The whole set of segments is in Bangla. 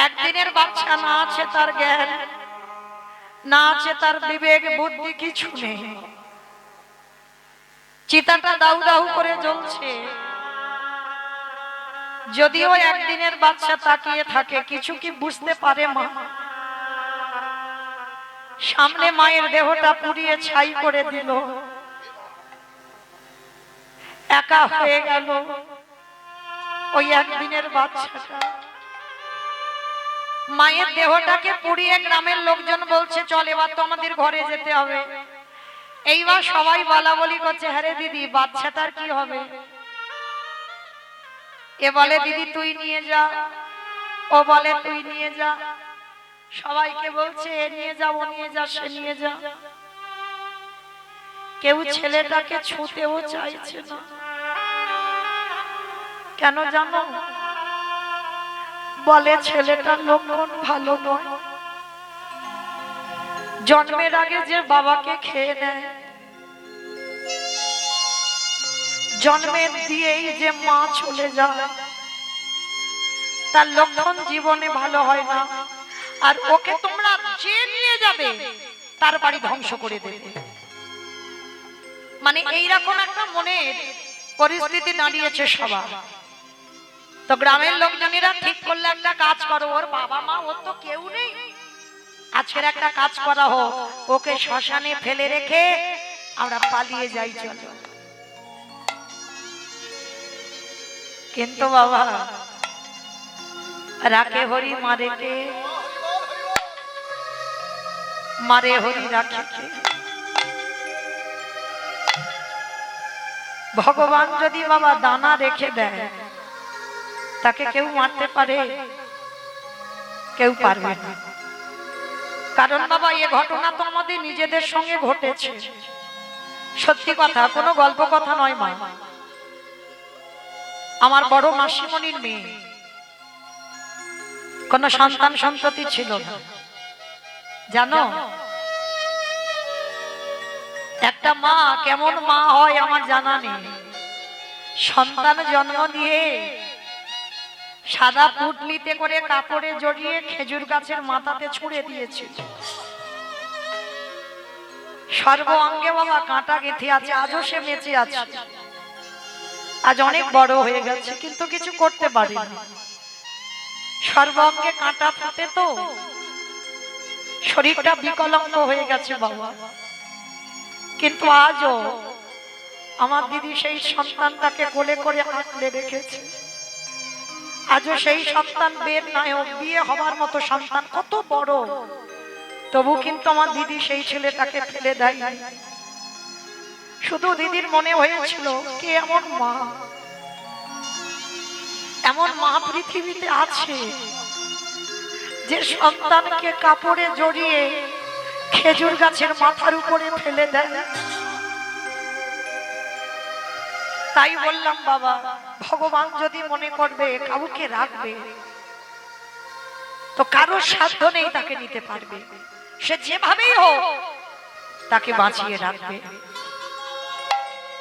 একদিনের বাচ্চা, না আছে তার জ্ঞান, না আছে তার বিবেক বুদ্ধি, কিছু নেই। চিতাটা দাউ দাউ করে জ্বলছে। যদিও একদিনের বাচ্চা তাকিয়ে থাকে, কিছু কি বুঝতে পারে মা? সামনে মায়ের দেহটা পুড়িয়ে ছাই করে দিল, একা হয়ে গেল ওই একদিনের বাচ্চাটা। মায়ের দেহটাকে পুড়িয়ে গ্রামের লোকজন বলছে, চল এবার তো আমাদের ঘরে যেতে হবে। এইবার সবাই বলা বলি করছে, হ্যাঁ রে দিদি, বাচ্চাটার কি হবে? এ বলে দিদি তুই নিয়ে যা, ও বলে তুই নিয়ে যা। সবাইকে বলছে এ নিয়ে যা, ও নিয়ে যা, সে নিয়ে যা। কেউ ছেলেটাকে ছুঁতেও চাইছে না। কেন জানো? বলে ছেলেটার লক্ষণ ভালো নয়। জন্মের আগে যে বাবাকে খেয়ে নেয়, জন্মের দিয়েই যে মা চলে যায়, তার লক্ষণ জীবনে ভালো হয় না। আর ওকে তোমরা যে নিয়ে যাবে তার বাড়ি ধ্বংস করে দেবে। মানে এইরকম একটা মনের পরিস্থিতি দাঁড়িয়েছে সবার। তো গ্রামের লোকজনেরা ঠিক করলে একটা কাজ করো, ওর বাবা মা ওর তো কেউ নেই, আজকের একটা কাজ করা হোক, ওকে শ্মশানে ফেলে রেখে আমরা পালিয়ে যাই, চলো। কিন্তু বাবা, রাখে হরি মারে কে, মারে হরি রাখে কে? ভগবান যদি বাবা দানা রেখে দেয়, তাকে কেউ মারতে পারে? কেউ পারবে না। কারণ বাবা এই ঘটনা তো আমাদের নিজেদের সঙ্গে ঘটেছে, সত্যি কথা, কোনো গল্প কথা নয় মা। আমার বড় মাসিমণির মেয়ে, কোনো সন্তান সন্ততি ছিল না, জানো? একটা মা কেমন মা হয় আমার জানা নেই। সন্তান জন্ম দিয়ে সাদা পুটলিতে করে কাপড়ে জড়িয়ে খেজুর গাছের মাথাতে ছুঁড়ে দিয়েছিল। সর্ব অঙ্গে বাবা কাঁটা গেঁথে আছে, আজও সে বেঁচে আছে। আজ অনেক বড় হয়ে গেছে, কিন্তু কিছু করতে পারি না। সর্ব অঙ্গে কাঁটা ফুটে তো শরীরটা বিকলাঙ্গ হয়ে গেছে বাবা। কিন্তু আজও আমার দিদি সেই সন্তানটাকে কোলে করে আঁকড়ে রেখেছে। আজও সেই সন্তান বের নায়ক, বিয়ে হবার মতো সন্তান, কত বড়, তবু কিন্তু আমার দিদি সেই ছেলেটাকে ফেলে দেয়। শুধু দিদির মনে হয়েছিল কে এমন মা, এমন মা পৃথিবীতে আছে যে সন্তানকে কাপড়ে জড়িয়ে খেজুর গাছের মাথার উপরে ফেলে দেয়। তাই বললাম বাবা, ভগবান যদি মনে করবে কাউকে রাখবে, তো কারোর সাধ্য নেই তাকে নিতে পারবে। সে যেভাবেই হোক তাকে বাঁচিয়ে রাখবে।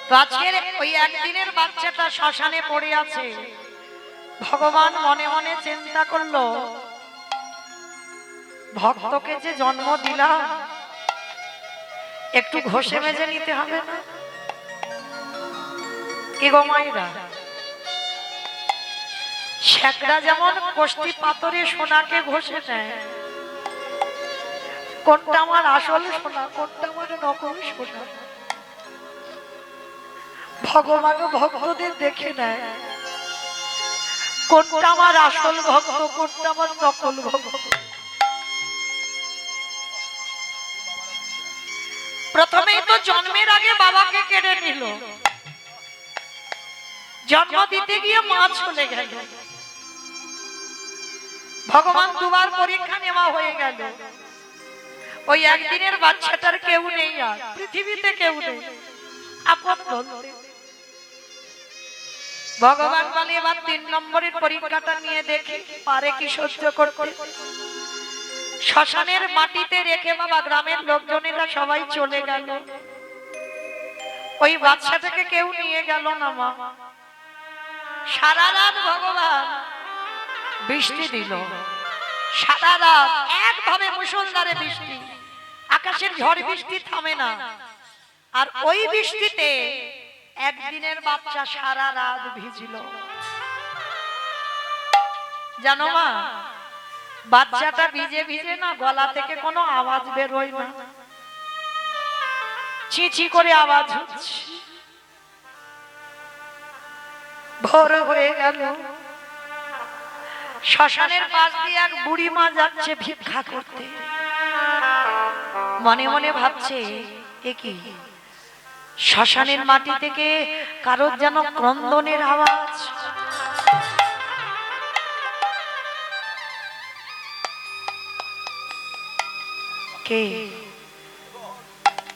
তো আজকের ওই একদিনের বাচ্চাটা শ্মশানে পড়ে আছে। ভগবান মনে মনে চিন্তা করলো, ভক্তকে যে জন্ম দিলাম, একটু ঘষে মেজে নিতে হবে না? কি গো মায়েরা, শেকড়া যেমন কষ্টি পাথরে সোনাকে ঘষে নেয়, কোনটা আমার আসল সোনা, কোনটা আমার নকল সোনা, ভগবান ভক্তদের দেখে নেয় কোনটা আমার আসল ভক্ত, কোনটা আমার নকল ভক্ত। প্রথমেই তো জন্মের আগে বাবাকে কেড়ে নিল, জন্ম দিতে গিয়ে মা চলে গেল। ভগবান দুবার পরীক্ষা নেওয়া হয়ে গেল। ওই একদিনের বাচ্চাটার কেউ নেই, আর পৃথিবীতে কেউ নেই আপন বলতে। ভগবান বলে এবার ৩ নম্বরের পরীক্ষাটা নিয়ে দেখি পারে কি সহ্য করতে। শ্মশানের মাটিতে রেখে বাবা গ্রামের লোকজনেরা সবাই চলে গেল। ওই বাচ্চাটাকে কেউ নিয়ে গেল না মা। সারা রাত ভগবান বৃষ্টি দিল, সারা রাত একভাবে মুষলধারে বৃষ্টি, আকাশের ঝড় বৃষ্টি থামে না। আর ওই বৃষ্টিতে একদিনের বাচ্চা সারা রাত ভিজল। জানো মা, বাচ্চাটা ভিজে ভিজে না গলা থেকে কোনো আওয়াজ বেরোয় না, চিচি করে আওয়াজ হচ্ছে। ভোর হয়ে গেল, শ্মশানের পাশ দিয়ে এক বুড়ি মা যাচ্ছে ভিক্ষা করতে। মনে মনে ভাবছে, এ কি, শ্মশানের মাটি থেকে কারোর যেন ক্রন্দনের আওয়াজ। কে?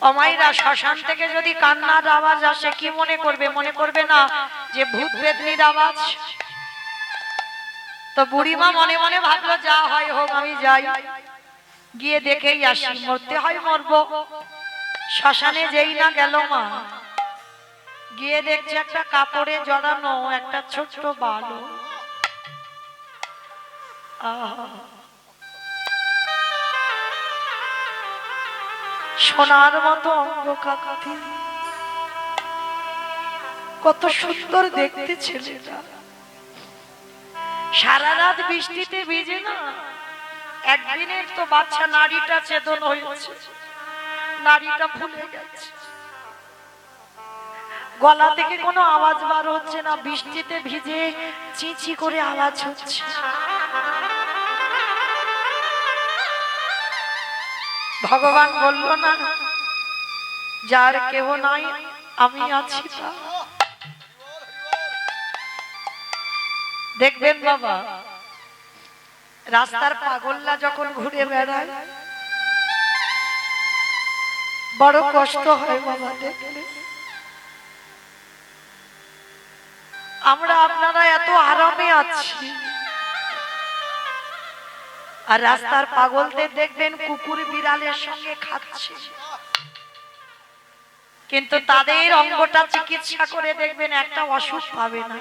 অমাইরা, শ্মশান থেকে যদি কান্নার আওয়াজ আসে কি মনে করবে? মনে করবে না যে ভূত বেদনির আওয়াজ? তো বুড়িমা মনে মনে ভাবলো, যা হয় হোক, আমি যাই, গিয়ে দেখেই আসি, মরতে হয় মরবো। শ্মশানে যেই না গেল মা, গিয়ে দেখছে একটা কাপড়ে জড়ানো একটা ছোট্ট বালক। সোনার মতো অঙ্গ কাঁথি, কত সুন্দর দেখতে ছেলেটা। সারা রাত বৃষ্টিতে ভিজে না, একদিনের তো বাচ্চা, নাড়িটা চেতন হয়েছে, নাড়িটা ফুলে গেছে, গলা থেকে কোনো আওয়াজ বার হচ্ছে না, বৃষ্টিতে ভিজে চিচি করে আওয়াজ হচ্ছে। ভগবান বলল না, যার কেহ নাই আমি আছি তা। দেখবেন বাবা, রাস্তার পাগলরা যখন ঘুরে বেড়ায় বড় কষ্ট হয় বাবা দেখলে। আমরা আপনারা এত আরামে আছি, আর রাস্তার পাগলদের দেখবেন কুকুর বিড়ালের সঙ্গে খাচ্ছে, কিন্তু তাদের অঙ্গটা চিকিৎসা করে দেখবেন একটা অসুখ পাবে না।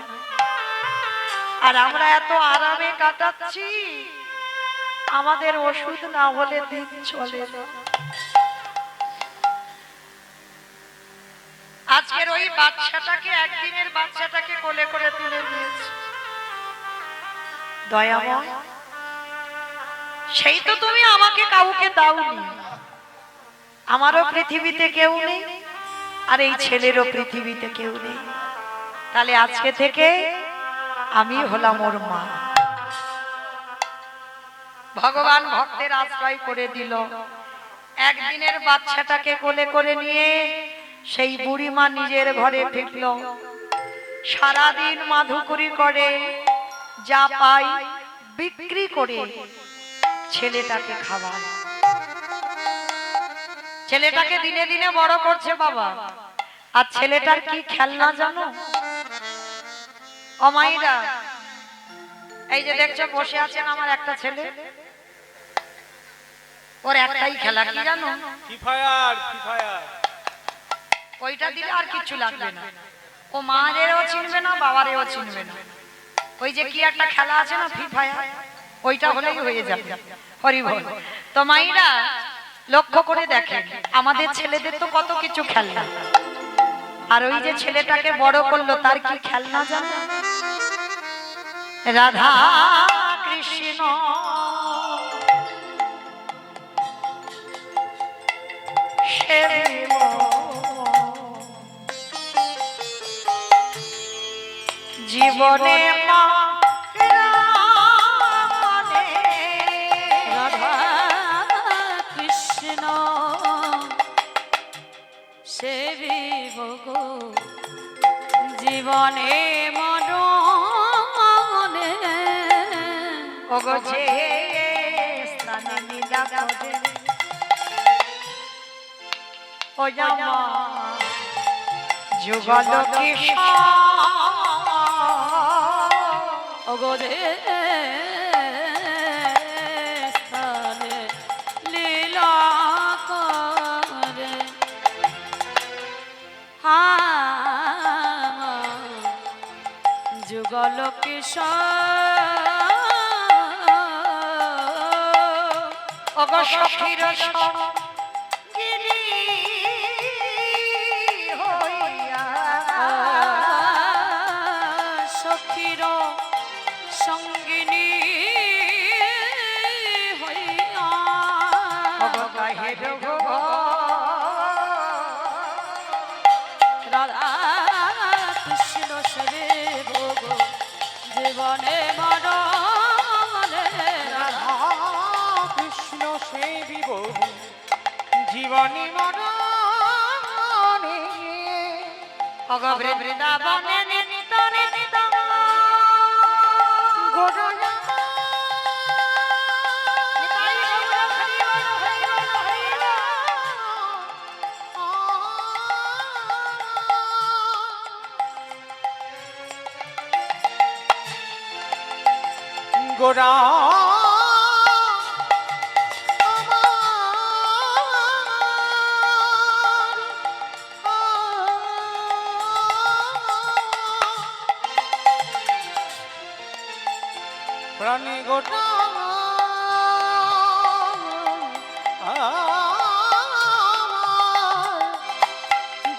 আর আমরা এত আরামে কাটাচ্ছি, আমাদের ওষুধ না হলে দিন চলে না। আজকের ওই বাচ্চাটাকে, একদিনের বাচ্চাটাকে কোলে করে তুলে নিয়েছে দয়াময়। সেই তো তুমি আমাকে কাউকে দাওনি, আমারও পৃথিবীতে কেউ নেই, আর এই ছেলেরও পৃথিবীতে কেউ নেই। তাহলে আজকে থেকে আমি হলাম ওর মা। ভগবান ভক্তের আশ্রয় করে দিল। একদিনের বাচ্চাটাকে কোলে করে নিয়ে সেই বুড়ি মা নিজের ঘরে ফিরল। সারাদিন মাধুকরি করে, যা পাই বিক্রি করে ছেলেটাকে খাওয়ায়। ছেলেটাকে দিনে দিনে বড় করছে বাবা। আর ছেলেটার কি খেলনা জানো অমাইরা? এই যে দেখছো বসে আছেন আমার একটা ছেলে, ওর একটাই খেলা, কি জানো? Free fire. ওইটা দিলে আর কিছু লাগবে না, ও মায়েরও চিনবে না, বাবারেও চিনবে না। ওই যে কি একটা খেলা আছে না, ফ্রি ফায়ার, ওইটা হলেই হয়ে যাবে। হরি বল। তো মাইরা লক্ষ্য করে দেখেন, আমাদের ছেলেদের তো কত কিছু খেলনা, আর ওই যে ছেলেটাকে বড় করলো তার কি খেলনা জানো? রাধা কৃষ্ণ জীবনে মা রাধা কৃষ্ণ সেবিব গো জীবনে মরণে ওগো যে স্থানে নীলা করে ও জামা যুগল কৃষ্ণ ওগো যে স্থানে লীলা করে যুগল কিশোর অগ সখীর সঙ্গিনী হইয়া সখীর সঙ্গিনী হইয়া অগ কাহের রাধা কৃষ্ণ সেবে ভোগ জীবনে মরণে রাধা কৃষ্ণ সেবিব জীবনী মরণে অগ বৃন্দাবনে নিত্য নিত্য গোরা গোরা প্রাণী গোটা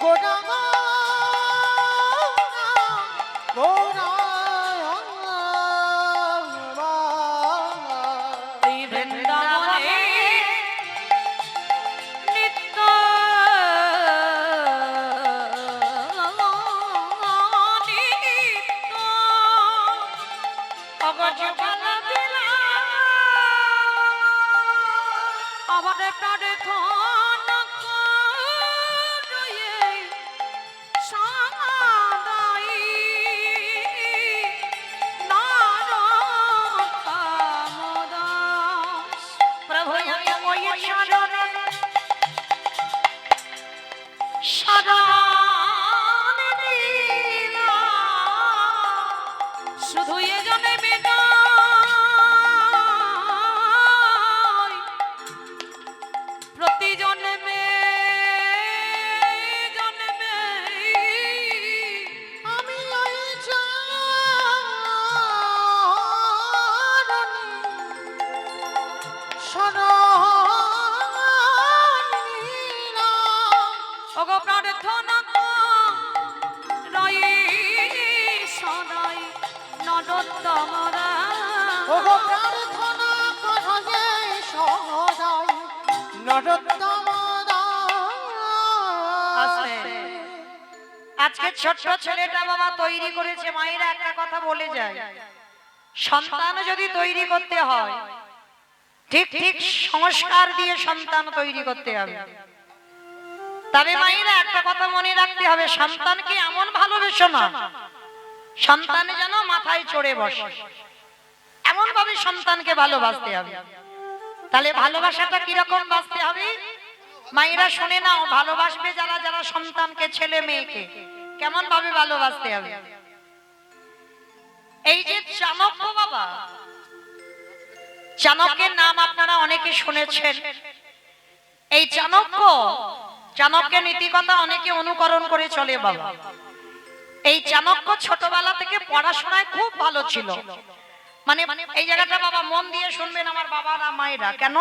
গোটা গোরা এই বৃন্দাবনে নিত্য নিত্য অগ যুগল বিলা আমার প্রাণে ধন করয়ে সাদাই নারকামদাস প্রভু আমি ওই শরণে শরণ দিলাম শুধু এ জনে প্রতি জন্মে জন্মে আমি ওই চরণে শরণ নিলাম। ওগো প্রার্থনা রই সদাই নরোত্তমরা ওগো প্রার্থনা করো যে সদাই নরোত্তম আস্তে। আজকে ছোট্ট ছেলেটা বাবা তৈরি করেছে, মায়েরা একটা কথা বলে যায়, সন্তান যদি তৈরি করতে হয় ঠিক ঠিক সংস্কার দিয়ে সন্তান তৈরি করতে হবে। তবে মায়েরা একটা কথা মনে রাখতে হবে, সন্তানকে এমন ভালোবেসো না সন্তান যেন মাথায় চড়ে বসে, এমন ভাবে সন্তানকে ভালোবাসতে হবে। তাহলে ভালোবাসাটা কিরকম বাসতে হবে মায়েরা শুনে নাও, ভালোবাসবে যারা যারা সন্তানকে, ছেলে মেয়েকে কেমন ভাবে ভালোবাসতে হবে। এই যে চাণক্য বাবা, চাণক্যের নাম আপনারা অনেকে শুনেছেন। এই চাণক্যের নীতিকথা অনেকে অনুকরণ করে চলে বাবা। এই চাণক্য ছোটবেলা থেকে পড়াশোনায় খুব ভালো ছিল। মানে এই জায়গাটা বাবা মন দিয়ে শুনবেন আমার বাবারা মায়েরা, কেন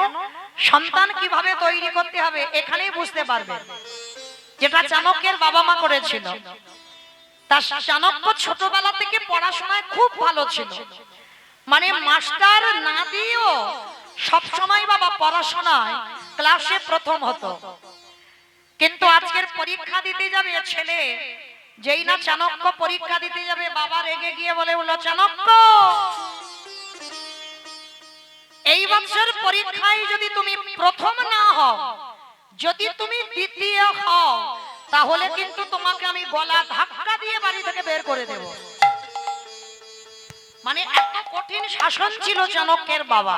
সন্তান কিভাবে তৈরি করতে হবে এখানেই বুঝতে পারবে, যেটা চাণক্যের বাবা মা করেছিল। তা চাণক্য ছোটবেলা থেকে পড়াশোনায় খুব ভালো ছিল, মানে মাস্টার না দিয়েও সবসময় বাবা পড়াশোনায় ক্লাসে প্রথম হতো। কিন্তু আজকের পরীক্ষা দিতে যাবে ছেলে, যেই না চাণক্য পরীক্ষা দিতে যাবে বাবা রেগে গিয়ে বলে উঠল, চাণক্য এই বছর পরীক্ষায় যদি তুমি প্রথম না হও, যদি তুমি দ্বিতীয় হও, তাহলে কিন্তু তোমাকে আমি গলা ধাক্কা দিয়ে বাড়ি থেকে বের করে দেব। মানে এত কঠিন শাসন ছিল চাণক্যের বাবা।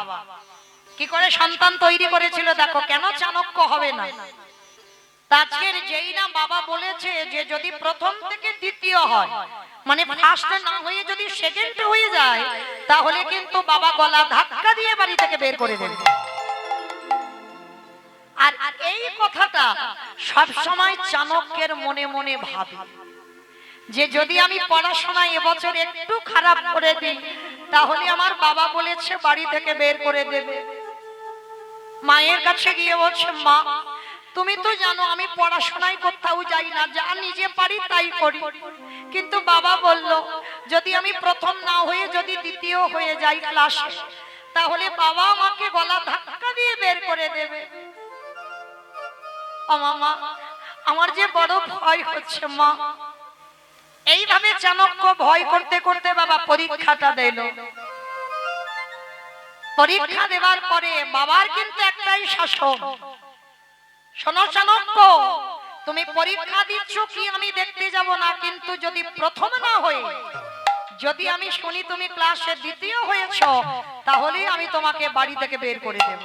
কি করে সন্তান তৈরি করেছিল দেখো, কেন চাণক্য হবে না। আজকের যেই না বাবা বলেছে যে যদি প্রথম থেকে দ্বিতীয় হয়, মানে ফার্স্ট না হয়ে যদি সেকেন্ড হয়ে যায়, তাহলে কিন্তু বাবা গলা ধাক্কা দিয়ে বাড়ি থেকে বের করে দেবে। আর এই কথাটা সব সময় চাণক্যের মনে মনে ভাবে যে যদি আমি পড়াশোনা এবছর একটু খারাপ করে দিই, তাহলে আমার বাবা বলেছে বাড়ি থেকে বের করে দেবে। মায়ের কাছে গিয়ে বলছে, মা তুমি তো জানো আমি পড়াশোনায় কোথাও যাই না, যা নিজে পারি তাই করি। কিন্তু বাবা বলল যদি আমি প্রথম না হয়ে যদি দ্বিতীয় হয়ে যাই ক্লাসে, তাহলে বাবা আমাকে গলা ধাক্কা দিয়ে বের করে দেবে। ও মা, আমার যে বড় ভয় হচ্ছে মা। এইভাবে চাণক্য ভয় করতে করতে বাবা পরীক্ষাটা দিল। পরীক্ষা দেওয়ার পরে বাবার কিন্তু একটাই শাসন, শোনো চাণক্য, তুমি পরীক্ষা দিচ্ছ কি আমি দেখতে যাব না, কিন্তু যদি প্রথম না হয়ে যদি আমি শুনি তুমি ক্লাসে দ্বিতীয় হয়েছ, তাহলে আমি তোমাকে বাড়ি থেকে বের করে দেব।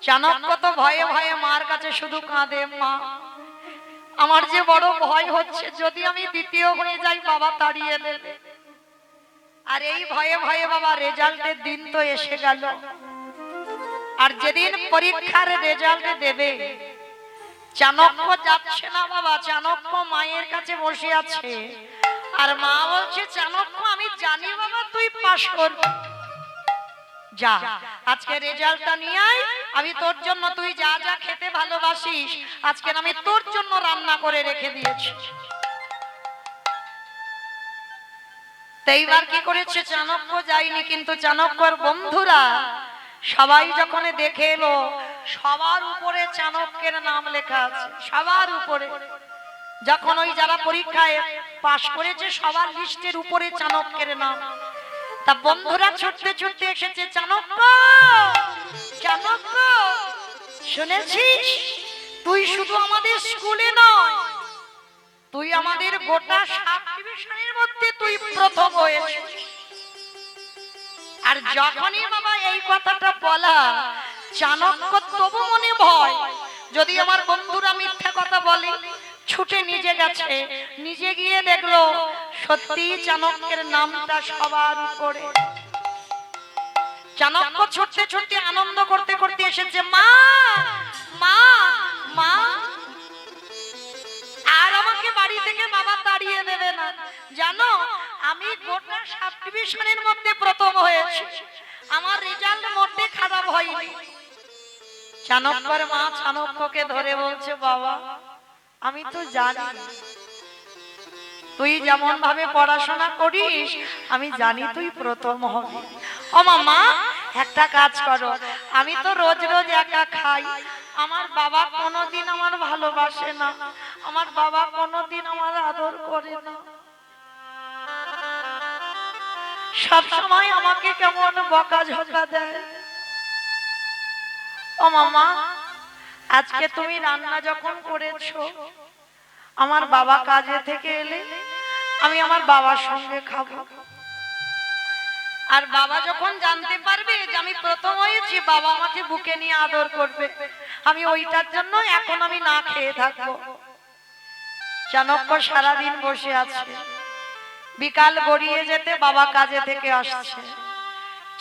চাণক্য তো ভয়ে ভয়ে মার কাছে শুধু কাঁদে, মা আমার যে বড় ভয় হচ্ছে, যদি আমি দ্বিতীয় হয়ে যাই বাবা তাড়িয়ে দেবে। আর এই ভয়ে ভয়ে বাবা রেজাল্টের দিন তো এসে গেল। আর যেদিন পরীক্ষার রেজাল্ট দেবে, চাণক্য যাচ্ছে না বাবা, চাণক্য মায়ের কাছে বসে আছে। আর মা বলছে, চাণক্য আমি জানি বাবা তুই পাস করবি, যা আজকে রেজাল্টটা নিয়ে আয়, আমি তোর জন্য, তুই যা যা খেতে ভালোবাসিস আজকে আমি তোর জন্য রান্না করে রেখে দিয়েছি। এইবার কি করেছে, চাণক্য যায়নি, কিন্তু চাণক্যর বন্ধুরা সবাই যখন দেখে এলো, সবার উপরে চাণক্যের নাম লেখা আছে, সবার উপরে। যখন ওই যারা পরীক্ষায় পাশ করেছে সবার লিস্টের উপরে চাণক্যের নাম, তা বন্ধুরা ছুটতে ছুটতে এসেছে, চাণক্য চাণক্য শুনেছিস তুই শুধু আমাদের স্কুলে নয়, তুই আমাদের গোটা সাব ডিভিশনের মধ্যে তুই প্রথম হয়েছিস। আর যখনই বাবা এই কথাটা বলা, চাণক্য তবু মনে ভয়, যদি আমার বন্ধুরা মিথ্যা কথা বলে, ছুটে নিজে গেছে, নিজে গিয়ে দেখলো সত্যি চাণক্যের নামটা সবার উপরে। চাণক্য ছুটতে ছুটতে আনন্দ করতে করতে এসেছে, মা মা মা, আর আমাকে বাড়ি থেকে বাবা তাড়িয়ে দেবে না, জানো আমি গোটা সাব ডিভিশনের মধ্যে প্রথম হয়েছি, আমার রেজাল্ট মোটে খারাপ হয়নি। চাণক্যর মা চাণক্যকে ধরে বলছে, বাবা আমি তো জানি তুই যেমন ভাবে পড়াশোনা করিস, আমি জানি তুই প্রথম হবি। ও মা একটা কাজ করো, আমি তো রোজ রোজ একা খাই, আমার বাবা কোনোদিন আমার ভালোবাসে না, আমার বাবা কোনোদিন আমার আদর করে না, সব সময় আমাকে কেমন বকাঝকা দেয়। ও মামা আজকে তুমি রান্না যখন করেছো, আমার বাবা কাজে থেকে এলে আমি আমার বাবার সঙ্গে খাবো, আর বাবা যখন জানতে পারবে যে আমি প্রথম হয়েছি, বাবা আমাকে বুকে নিয়ে আদর করবে, আমি ওইটার জন্য এখন আমি না খেয়ে থাকবো। চাণক্য সারাদিন বসে আছে, বিকাল গড়িয়ে যেতে বাবা কাজে থেকে আসছে।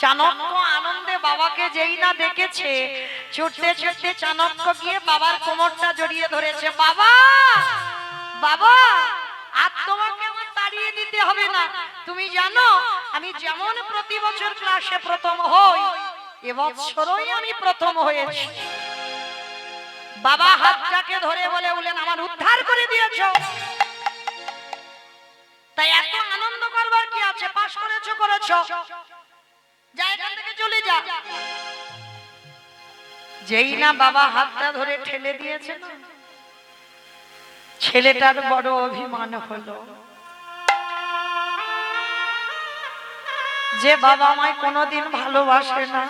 চাণক্য আনন্দে বাবাকে যেই না দেখেছে, ছুটতে ছুটতে চাণক্য গিয়ে বাবার কোমরটা জড়িয়ে ধরেছে, বাবা বাবা আর তোমাকে আমার তাড়িয়ে দিতে হবে না, তুমি জানো আমি যেমন প্রতি বছর ক্লাসে প্রথম হই, এবছরই আমি প্রথম হয়েছি। বাবা হাতটাকে ধরে বলেন, আমার উদ্ধার করে দিয়েছো, তাই এত আনন্দ করবার কি আছে, পাশ করেছো করেছো, যা এখান থেকে চলে যা। যেই না বাবা হাতটা ধরে ঠেলে দিয়েছে, ছেলেটার বড় অভিমান হলো, যে বাবা আমায় কোনোদিন ভালোবাসে না,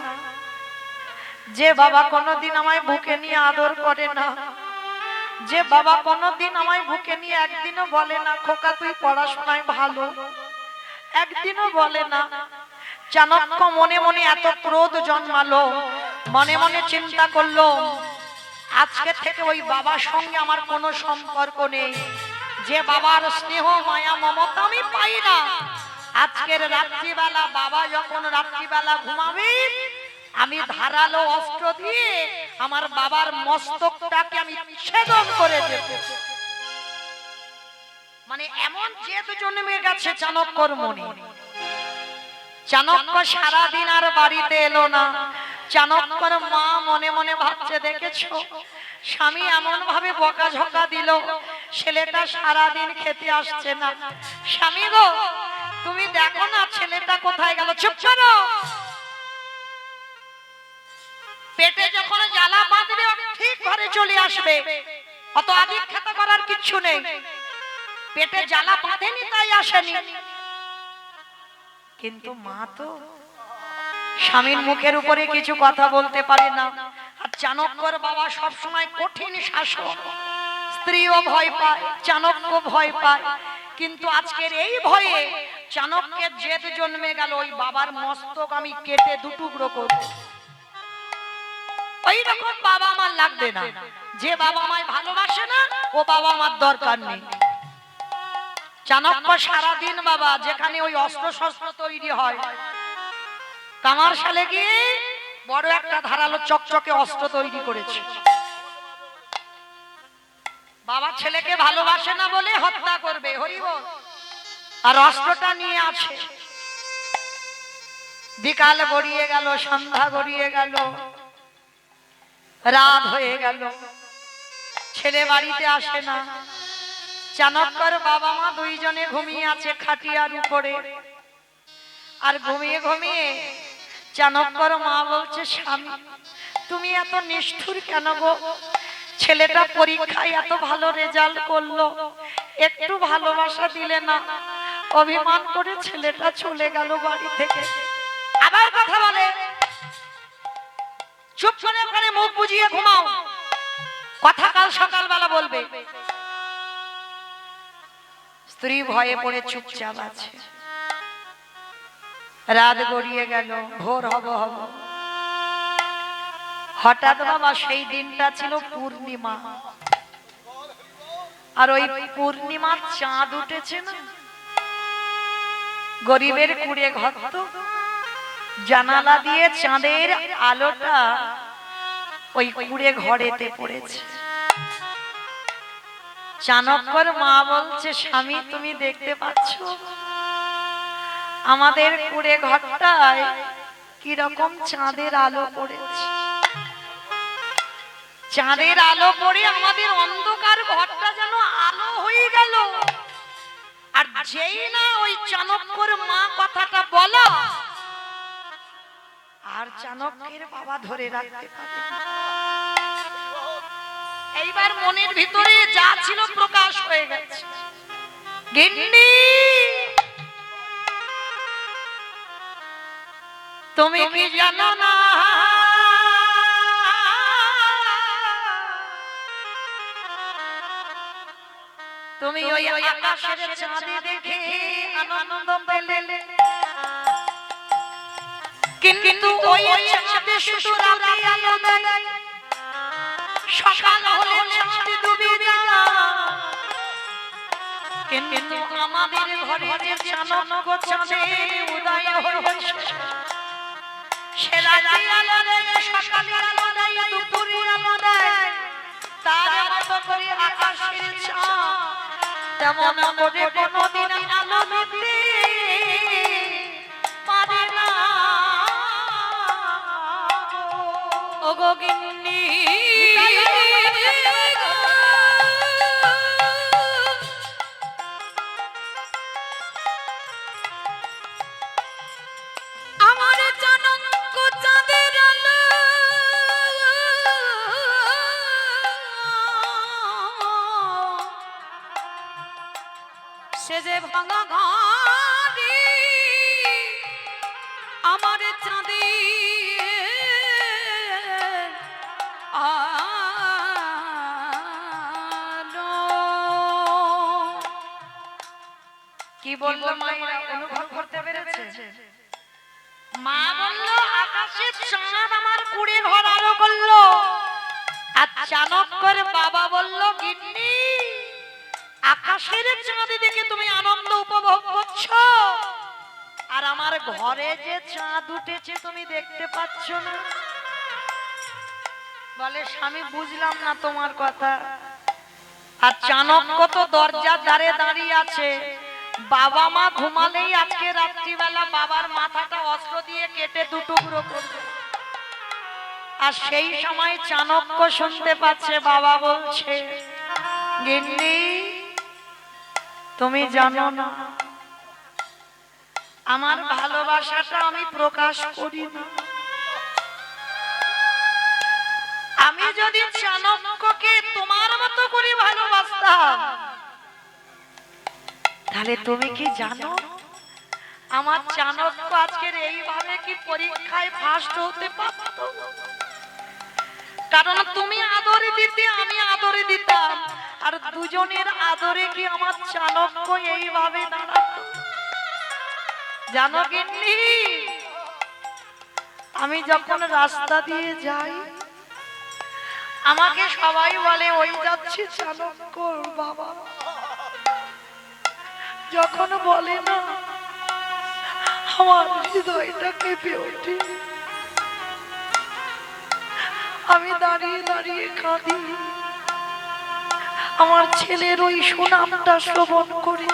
যে বাবা কোনোদিন আমায় বুকে নিয়ে আদর করে না, যে বাবা কোনোদিন আমায় বুকে নিয়ে একদিনও বলে না খোকা তুই পড়াশোনায় ভালো, একদিনও বলে না। চাণক্য মনে মনে এত ক্রোধ জন্মালো, মনে মনে চিন্তা করলো আজকে থেকে ওই বাবার সঙ্গে আমার কোনো সম্পর্ক নেই, যে বাবার স্নেহ মায়া মমতা আমি পাই না। আজকের রাত্রিবেলা বাবা যখন রাত্রিবেলা ঘুমাবে, আমি ধারালো অস্ত্র দিয়ে আমার বাবার মস্তকটাকে আমি ছেদন করে দেব। মানে এমন জেদ জন্মে গেছে চাণক্যর মনে। চাণক্য সারাদিন আর বাড়িতে এলো না। চাণক্যর মা মনে মনে ভাবছে, দেখেছো স্বামী এমন ভাবে বকাঝকা দিল, ছেলেটা সারাদিন খেতে আসছে না। স্বামী গো, তুমি দেখো না ছেলেটা কোথায় গেল। চুপ করো। পেটে যখন জ্বালা বাঁধবে ঠিক ঘরে চলে আসবে, অত আদিক্ষেতা করার কিচ্ছু নেই। পেটে জ্বালা বাঁধেনি তাই আসেনি। কিন্তু মা তো স্বামীর মুখের উপরে কিছু কথা বলতে পারে না। আর চাণক্যর বাবা সব সময় কঠিন শাসক, স্ত্রীও ভয় পায়, চাণক্য ভয় পায়। কিন্তু আজকের এই ভয়ে চাণক্যের জেদ জন্মে গেল, ওই বাবার মস্তক আমি কেটে দুটুকরো করব। ওই রকম বাবা আমার লাগবে না। যে বাবা আমায় ভালোবাসে না, ও বাবা আমার দরকার নেই। চাণক্য সারাদিন বাবা যেখানে ওই অস্ত্র শস্ত্র তৈরি হয়, কামারশালে গিয়ে বড় একটা ধারালো চকচকে অস্ত্র তৈরি করেছে। বাবা ছেলেকে ভালোবাসে না বলে হত্যা করবে, হরিবল। আর অস্ত্রটা নিয়ে আছে। বিকাল গড়িয়ে গেল, সন্ধ্যা গড়িয়ে গেল, রাত হয়ে গেল, ছেলে বাড়িতে আসে না। চাণক্যর বাবা মা দুইজনে ঘুমিয়ে আছে খাটিয়ার উপরে। আর ঘুমিয়ে ঘুমিয়ে চাণক্যর মা বলছে, স্বামী তুমি এত নিষ্ঠুর কেন গো? ছেলেটা পরীক্ষায় এত ভালো রেজাল্ট করলো, একটু ভালোবাসা দিলে না? অভিমান করে ছেলেটা চলে গেল বাড়ি থেকে। আবার কথা বলে, চুপ করে ওখানে মুখ বুজিয়ে ঘুমাও, কথা কাল সকালবেলা বলবে। স্ত্রী ভয়ে পড়ে চুপচাপ আছে। রাত গড়িয়ে গেল, ভোর হব হব। হঠাৎ বাবা সেই দিনটা ছিল পূর্ণিমা। আর ওই পূর্ণিমার চাঁদ উঠেছে না, গরিবের কুড়ে ঘর তো, জানালা দিয়ে চাঁদের আলোটা ওই কুড়ে ঘরেতে পড়েছে। চাণক্যর মা বলছে, স্বামী তুমি দেখতে পাচ্ছ আমাদের কুড়ে ঘরটায় কি রকম চাঁদের আলো পড়েছে? চাঁদের আলো পড়ে আমাদের অন্ধকার ঘরটা যেন আলো হয়ে গেল। আর যেই না ওই চাণক্যর মা কথাটা বলা, আর চাণক্যের বাবা ধরে রাখতে পারে না। এইবার মনের ভিতরে যা ছিল প্রকাশ হয়ে গেছে। গিন্নি তুমি কি জানো না, তুমি ওই আকাশের চাঁদ দেখে আনন্দ পেলে, কিন্তু ওই চাঁদে শুধু রাতে আলো দেয়, সকাল হলে চাঁদ ডুবে যায়। কিন্তু আমাদের ঘরে যে চাণক্য চাঁদের উদয় হয়েছে, সে রাতে আলো দেয়, সকালে আলো দেয়, দুপুরে আলো দেয়। তার মতো করে আকাশের চাঁদ তেমন করে কোনদিন আলো দিতে পারে না। ওগো গিন্নি আমার চাণক্য চাঁদের আলো সে যে ভাঙা ঘরে আমার চাঁদে আলো। কি বললো মায়েরা অনুভব করতে পেরেছে? মা বললো আকাশের চাঁদ আমার কুড়ে ঘর আলো করলো। আর চাণক্যের বাবা বললো, গিন্নি আকাশের চাঁদ দেখে তুমি আনন্দ উপভোগ করছো, আর আমার ঘরে যে চাঁদ উঠেছে তুমি দেখতে পাচ্ছ না। বলে, স্বামী বুঝলাম না তোমার কথা। আর চাণক্য তো দরজার ধারে দাঁড়িয়ে আছে, বাবা মা ঘুমালেই আজকে রাত্রিবেলা বাবার মাথাটা অস্ত্র দিয়ে কেটে দুটুকরো করবে। আর সেই সময় চাণক্য শুনতে পাচ্ছে বাবা বলছে, গিন্নি তুমি জানো না আমার ভালোবাসাটা আমি প্রকাশ করি না। আমি যদি চাণক্যকে তোমার মতো করে ভালোবাসতাম, তাহলে তুমি কি জানো আমার চাণক্য আজকের এইভাবে কি পরীক্ষায় ফার্স্ট হতে পারত? কারণ তুমি আদরে দিতে, আমি আদরে দিতাম, আর দুজনের আদরে কি আমার চাণক্য এইভাবে দাঁড়াতো? জানো গিন্নি, আমি যখন রাস্তা দিয়ে যাই আমাকে সবাই বলে ওই যাচ্ছে চাণক্যর বাবা। যখন বলে না আমার হৃদয়টা কেঁপে ওঠে, আমি দাঁড়িয়ে দাঁড়িয়ে কাঁদি। আমার ছেলের ওই সুনামটা শ্রবণ করি,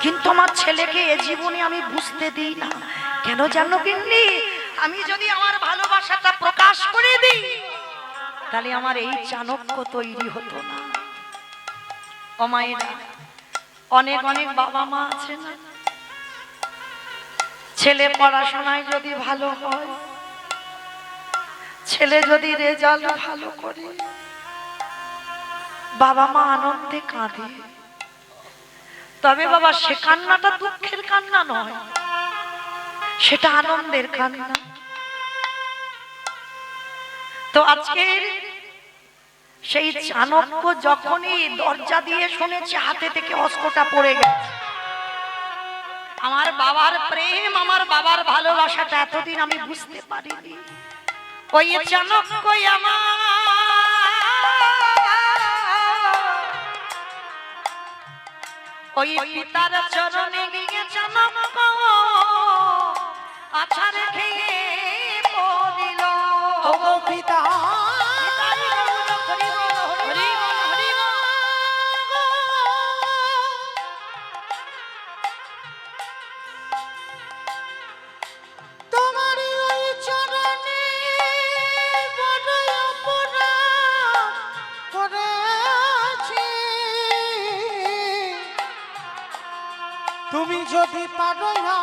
কিন্তু আমার ছেলেকে এ জীবনে আমি বুঝতে দিই না। কেন জানো গিন্নি? আমি যদি আমার ভালোবাসাটা প্রকাশ করে দিই, তাহলে আমার এই চাণক্য তৈরি হতো না। ও মায়েরা, অনেক অনেক বাবা মা আছে না, ছেলে পড়াশোনায় যদি ভালো হয়, ছেলে যদি রেজাল্ট ভালো করে, বাবা মা আনন্দে কাঁদে। তবে বাবা সে কান্নাটা দুঃখের কান্না নয়, সেটা আনন্দের কান্না। তো আজকে সেই চাণক্য যখনই দরজা দিয়ে শুনেছে হাতে থেকে অস্ত্রটা পড়ে গেছে, আমার বাবার প্রেম, আমার বাবার ভালোবাসাটা এতদিন আমি বুঝতে পারিনি। ওই চাণক্য আমার ওই পিতার চরণে গিয়ে চাণক্য আছাড় খেয়ে পড়িল। ও গো পিতা তোমারই ওই চরণে বড় অপরাধ করেছি। তুমি যদি পারো না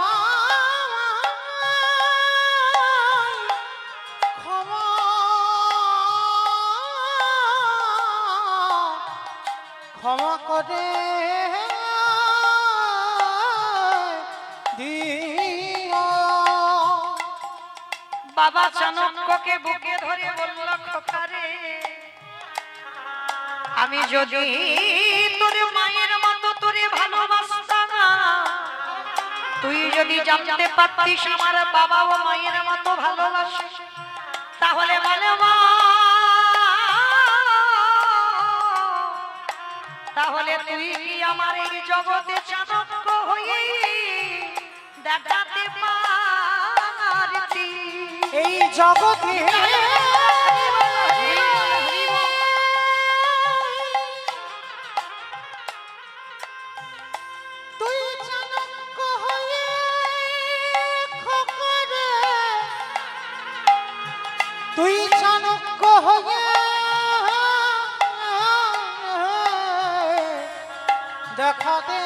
ক্ষমা ক্ষমা করে দিও। বাবা চাণক্যকে বুকে ধরে বলল, খোকারে, আমি যদি তোর মায়ের মতো তোরে ভালোবাসতাম, তুই যদি জানতে পারতিস আমার বাবা ও মায়ের মতো ভালোবাসে, তাহলে বলে মা, তাহলে তুই কি আমার এই জগতে চাণক্য হয়ে দেখাতে পারতি? এই জগতে তুই চাণক্য হয়ে খোকরে, তুই চাণক্য হয়ে দেখাতে